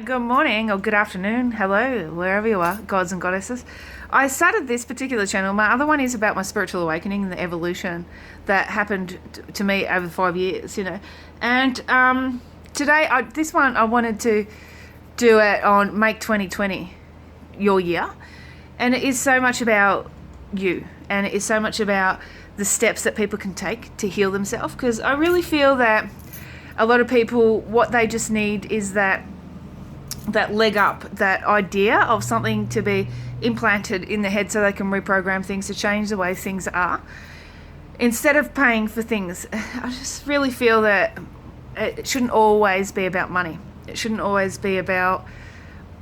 Good morning or good afternoon, hello, wherever you are, gods and goddesses. I started this particular channel. My other one is about my spiritual awakening and the evolution that happened to me over 5 years, And today, this one, I wanted to do it on Make 2020 your year. And it is so much about you. And it is so much about the steps that people can take to heal themselves. Because I really feel that a lot of people, what they just need is that leg up, that idea of something to be implanted in the head so they can reprogram things to change the way things are. Instead of paying for things, I just really feel that it shouldn't always be about money. It shouldn't always be about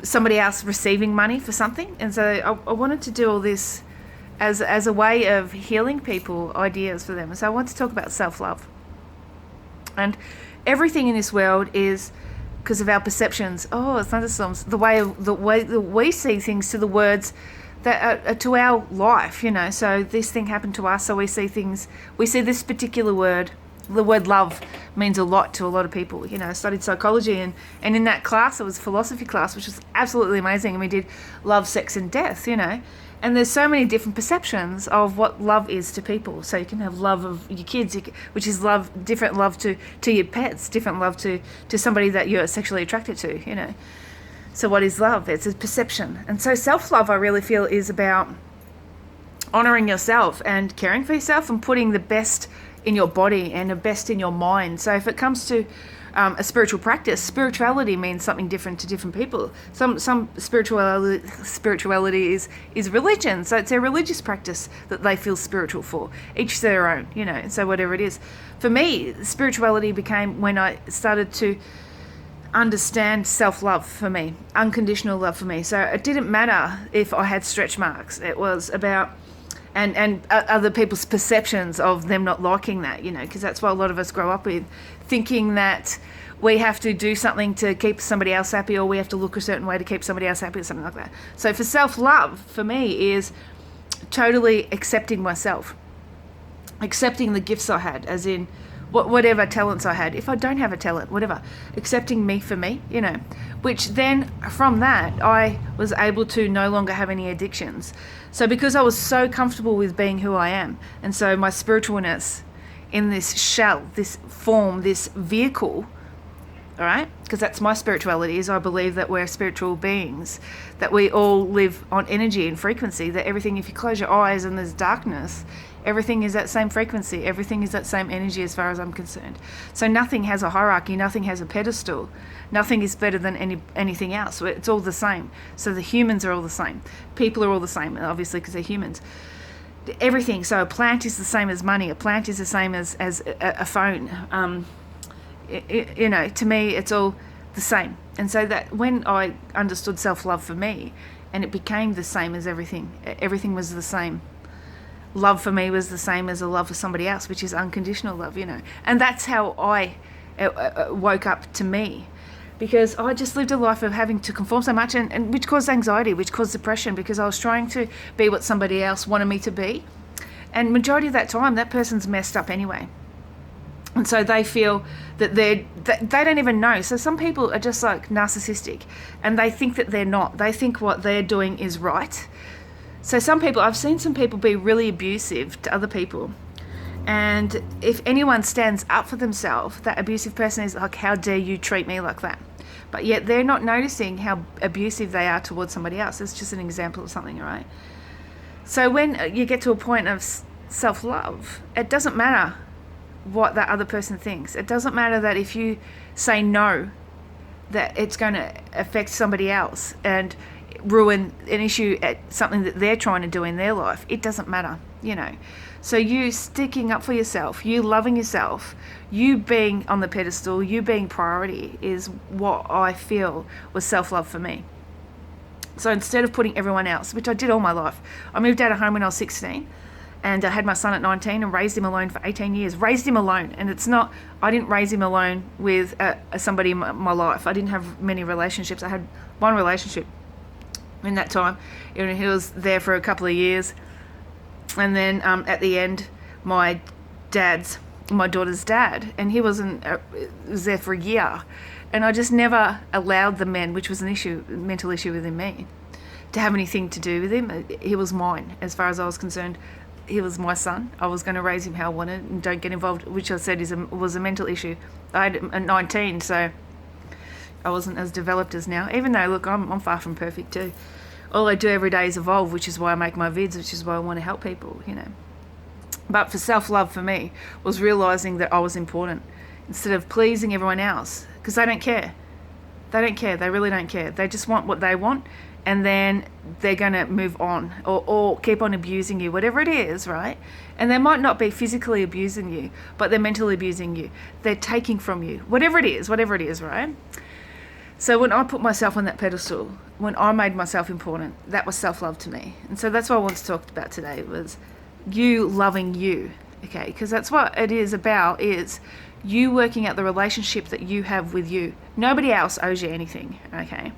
somebody else receiving money for something. And so I wanted to do all this as a way of healing people, ideas for them. And so I want to talk about self-love. And everything in this world is because of our perceptions. Oh, thunderstorms. The way that we see things, to the words that are to our life, So this thing happened to us, so we see things. We see this particular word. The word love means a lot to a lot of people. I studied psychology, and in that class, it was a philosophy class, which was absolutely amazing. And we did love, sex, and death, And there's so many different perceptions of what love is to people. So you can have love of your kids, which is love, different love to your pets, different love to somebody that you're sexually attracted to, So what is love? It's a perception. And so self-love, I really feel, is about honoring yourself and caring for yourself and putting the best in your body and the best in your mind. So if it comes to a spiritual practice, spirituality means something different to different people. Some spirituality is religion, so it's a religious practice that they feel spiritual for. Each their own, And so whatever it is, for me, spirituality became when I started to understand self-love for me, unconditional love for me. So it didn't matter if I had stretch marks. It was about and other people's perceptions of them not liking that, because that's what a lot of us grow up with, thinking that we have to do something to keep somebody else happy, or we have to look a certain way to keep somebody else happy, or something like that. So for self-love, for me, is totally accepting myself, accepting the gifts I had, as in whatever talents I had. If I don't have a talent, whatever, accepting me for me, which then from that, I was able to no longer have any addictions. So because I was so comfortable with being who I am, and so my spiritualness in this shell, this form, this vehicle, all right, because that's my spirituality, is I believe that we're spiritual beings, that we all live on energy and frequency, that everything, if you close your eyes and there's darkness, everything is that same frequency, everything is that same energy as far as I'm concerned. So nothing has a hierarchy, nothing has a pedestal, nothing is better than anything else. It's all the same. So the humans are all the same. People are all the same, obviously, because they're humans. Everything. So a plant is the same as money. A plant is the same as a phone. To me, it's all the same. And so that when I understood self-love for me, and it became the same as everything was the same. Love for me was the same as a love for somebody else, which is unconditional love, And that's how I woke up to me, because I just lived a life of having to conform so much, and which caused anxiety, which caused depression, because I was trying to be what somebody else wanted me to be. And majority of that time, that person's messed up anyway. And so they feel that they don't even know. So some people are just like narcissistic, and they think that they're not. They think what they're doing is right. So I've seen some people be really abusive to other people. And if anyone stands up for themselves, that abusive person is like, how dare you treat me like that? But yet they're not noticing how abusive they are towards somebody else. It's just an example of something, right? So when you get to a point of self-love, it doesn't matter what that other person thinks. It doesn't matter that if you say no, that it's going to affect somebody else and ruin an issue at something that they're trying to do in their life. It doesn't matter, So you sticking up for yourself, you loving yourself, you being on the pedestal, you being priority, is what I feel was self-love for me. So instead of putting everyone else, which I did all my life, I moved out of home when I was 16, and I had my son at 19 and raised him alone for 18 years. Raised him alone. And I didn't raise him alone with somebody in my life. I didn't have many relationships. I had one relationship in that time. He was there for a couple of years. And then at the end, my daughter's dad, and he was there for a year. And I just never allowed the men, which was an issue, mental issue within me, to have anything to do with him. He was mine, as far as I was concerned. He was my son. I was going to raise him how I wanted and don't get involved, which I said was a mental issue. I had 19, so I wasn't as developed as now. Even though, look, I'm far from perfect too. All I do every day is evolve, which is why I make my vids, which is why I want to help people, you know. But for self-love for me was realising that I was important instead of pleasing everyone else, because they don't care. They don't care. They really don't care. They just want what they want, and then they're going to move on or keep on abusing you, whatever it is, right? And they might not be physically abusing you, but they're mentally abusing you. They're taking from you, whatever it is, right? So when I put myself on that pedestal, when I made myself important, that was self-love to me. And so that's what I want to talk about today, was you loving you, okay? Because that's what it is about, is you working out the relationship that you have with you. Nobody else owes you anything, okay?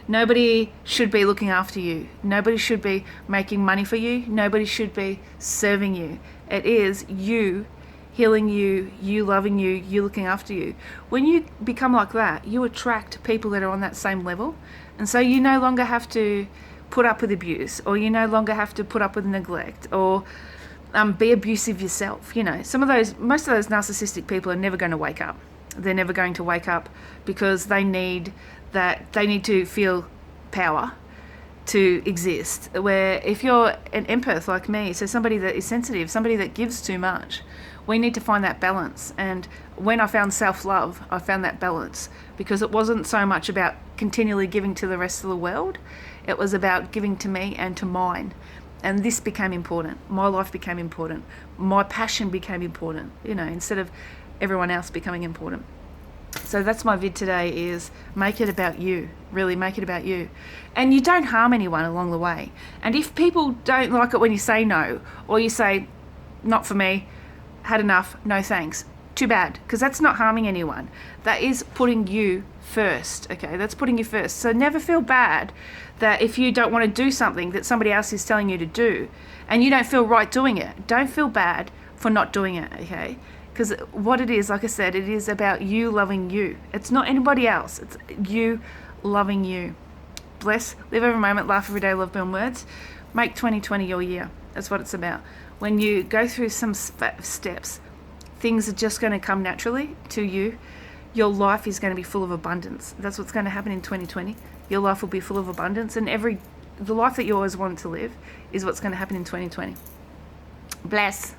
Nobody should be looking after you. Nobody should be making money for you. Nobody should be serving you. It is you healing you, you loving you, you looking after you. When you become like that, you attract people that are on that same level. And so you no longer have to put up with abuse, or you no longer have to put up with neglect, or be abusive yourself. You know, most of those narcissistic people are never going to wake up. They're never going to wake up because they need to feel power to exist. Where if you're an empath like me, so somebody that is sensitive, somebody that gives too much, we need to find that balance. And when I found self-love, I found that balance, because it wasn't so much about continually giving to the rest of the world. It was about giving to me and to mine. And this became important. My life became important. My passion became important, you know, instead of everyone else becoming important. So that's my vid today, is make it about you. Really make it about you. And you don't harm anyone along the way. And if people don't like it when you say no, or you say, not for me, had enough, no thanks, too bad, because that's not harming anyone. That is putting you first, okay? That's putting you first. So never feel bad that if you don't want to do something that somebody else is telling you to do, and you don't feel right doing it, don't feel bad for not doing it, okay? Because what it is, like I said, it is about you loving you. It's not anybody else. It's you loving you. Bless, live every moment, laugh every day, love beyond words. Make 2020 your year. That's what it's about. When you go through some steps, things are just going to come naturally to you. Your life is going to be full of abundance. That's what's going to happen in 2020. Your life will be full of abundance, and the life that you always wanted to live is what's going to happen in 2020. Bless.